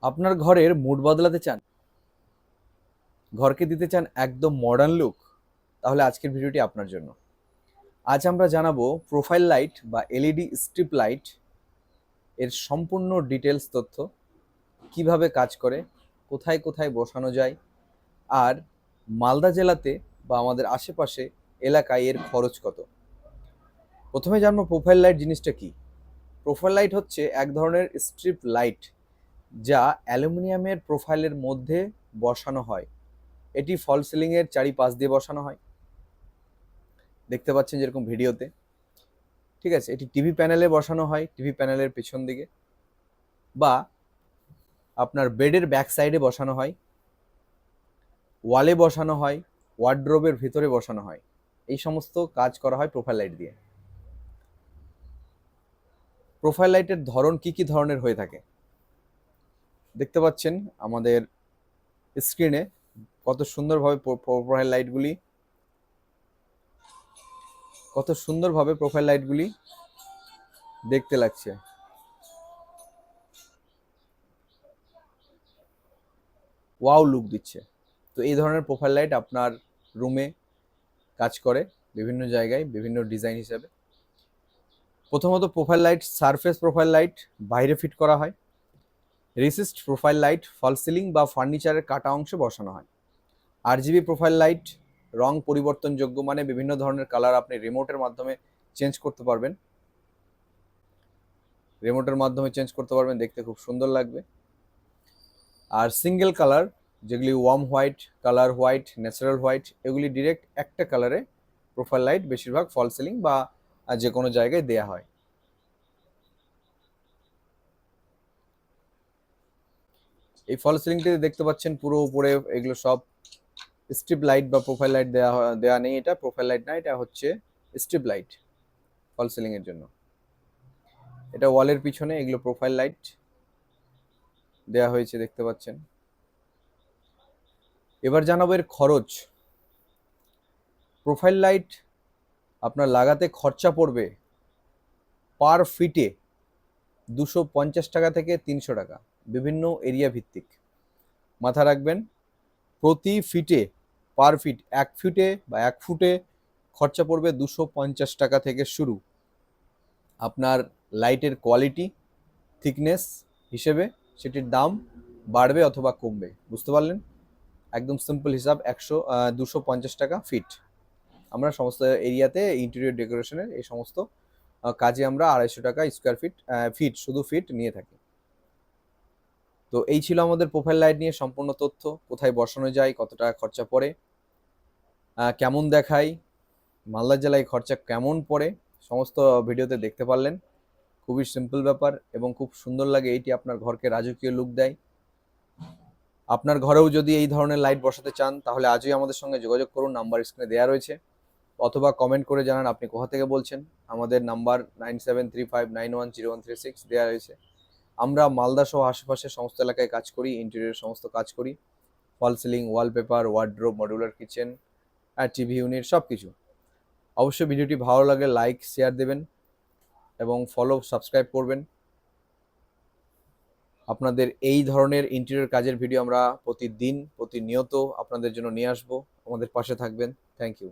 আপনার ঘরের মুড বদলাতে চান, ঘরকে দিতে চান একদম মডার্ন লুক, তাহলে আজকের ভিডিওটি আপনার জন্য। আজ আমরা জানাবো প্রোফাইল লাইট বা এলইডি স্ট্রিপ লাইট এর সম্পূর্ণ ডিটেলস তথ্য, কিভাবে কাজ করে, কোথায় কোথায় বসানো যায়, আর মালদা জেলাতে বা আমাদের আশেপাশে এলাকায় এর খরচ কত। প্রথমে জানবো প্রোফাইল লাইট জিনিসটা কি। প্রোফাইল লাইট হচ্ছে এক ধরনের স্ট্রিপ লাইট যা অ্যালুমিনিয়ামের প্রোফাইলের মধ্যে বসানো হয়। এটি ফল সিলিংয়ের চারিপাশ দিয়ে বসানো হয়, দেখতে পাচ্ছেন যেরকম ভিডিওতে। ঠিক আছে, এটি টিভি প্যানেলে বসানো হয়, টিভি প্যানেলের পেছন দিকে, বা আপনার বেডের ব্যাক সাইডে বসানো হয়, ওয়ালে বসানো হয়, ওয়ার্ড্রোবের ভিতরে বসানো হয়। এই সমস্ত কাজ করা হয় প্রোফাইল লাইট দিয়ে। প্রোফাইল লাইটের ধরন কি কি ধরনের হয়ে থাকে দেখতে পাচ্ছেন আমাদের স্ক্রিনে কত সুন্দরভাবে প্রোফাইল লাইটগুলি দেখতে লাগছে। ওয়াও লুক দিচ্ছে। তো এই ধরনের প্রোফাইল লাইট আপনার রুমে কাজ করে বিভিন্ন জায়গায় বিভিন্ন ডিজাইন হিসেবে। প্রথমত profile light surface profile light বাইরে ফিট করা হয়। রিসিস্ট প্রোফাইল লাইট ফল সিলিং বা ফার্নিচারের কাটা অংশে বসানো হয়। আরজিবি প্রোফাইল লাইট রং পরিবর্তনযোগ্য, মানে বিভিন্ন ধরনের কালার আপনি রিমোটের মাধ্যমে চেঞ্জ করতে পারবেন, দেখতে খুব সুন্দর লাগবে। আর সিঙ্গেল কালার, যেগুলি warm white, colour white, natural white, এগুলি ডিরেক্ট একটা কালারে প্রোফাইল লাইট বেশিরভাগ ফল সিলিং বা যে কোনো জায়গায় দেয়া হয়। এই ফল সিলিংটিতে দেখতে পাচ্ছেন পুরো উপরে এগুলো সব স্ট্রিপ লাইট বা প্রোফাইল লাইট দেওয়া নেই। এটা প্রোফাইল লাইট না, এটা হচ্ছে স্ট্রিপ লাইট ফল সিলিং এর জন্য। এটা ওয়ালের পিছনে এগুলো প্রোফাইল লাইট দেয়া হয়েছে, দেখতে পাচ্ছেন। এবার জানাবো এর খরচ। প্রোফাইল লাইট আপনার লাগাতে খরচা পড়বে পার ফিটে 250 টাকা থেকে 300 টাকা, বিভিন্ন এরিয়া ভিত্তিক। মাথা রাখবেন, প্রতি ফিটে, পার ফিট, 1 ফিটে বা 1 ফুটে খরচা পড়বে 250 টাকা থেকে শুরু। আপনার লাইটের কোয়ালিটি, থিকনেস হিসেবে সেটির দাম বাড়বে অথবা কমবে, বুঝতে পারলেন? একদম সিম্পল হিসাব, 250 টাকা ফিট। আমরা সমস্ত এরিয়াতে ইন্টেরিয়র ডেকোরেশনের এই সমস্ত কাজে আমরা 250 টাকা স্কোয়ার ফিট শুধু ফিট নিয়ে থাকি। তো এই ছিল আমাদের প্রোফাইল লাইট নিয়ে সম্পূর্ণ তথ্য। কোথায় বসানো যায়, কত টাকা খরচা পড়ে, কেমন দেখায়, মালদা জেলায় খরচা কেমন পড়ে, সমস্ত ভিডিওতে দেখতে পারলেন। খুবই সিম্পল ব্যাপার এবং খুব সুন্দর লাগে। এইটি আপনার ঘরকে রাজকীয় লুক দেয়। আপনার ঘরেও যদি এই ধরনের লাইট বসাতে চান তাহলে আজই আমাদের সঙ্গে যোগাযোগ করুন, নাম্বার স্ক্রিনে দেওয়া রয়েছে, অথবা কমেন্ট করে জানান আপনি কোথা থেকে বলছেন। আমাদের নাম্বার 9735910136 দেওয়া রয়েছে। আমরা মালদা সহ আশেপাশে সমস্ত এলাকায় কাজ করি, ইন্টেরিয়র সমস্ত কাজ করি, false ceiling, wallpaper, wardrobe, modular kitchen, আর টিভি ইউনিট, সব কিছু। অবশ্যই ভিডিওটি ভালো লাগলে লাইক শেয়ার দেবেন এবং সাবস্ক্রাইব করবেন। আপনাদের এই ধরনের ইন্টেরিয়র কাজের ভিডিও আমরা প্রতিনিয়ত আপনাদের জন্য নিয়ে আসবো। আমাদের পাশে থাকবেন। Thank you.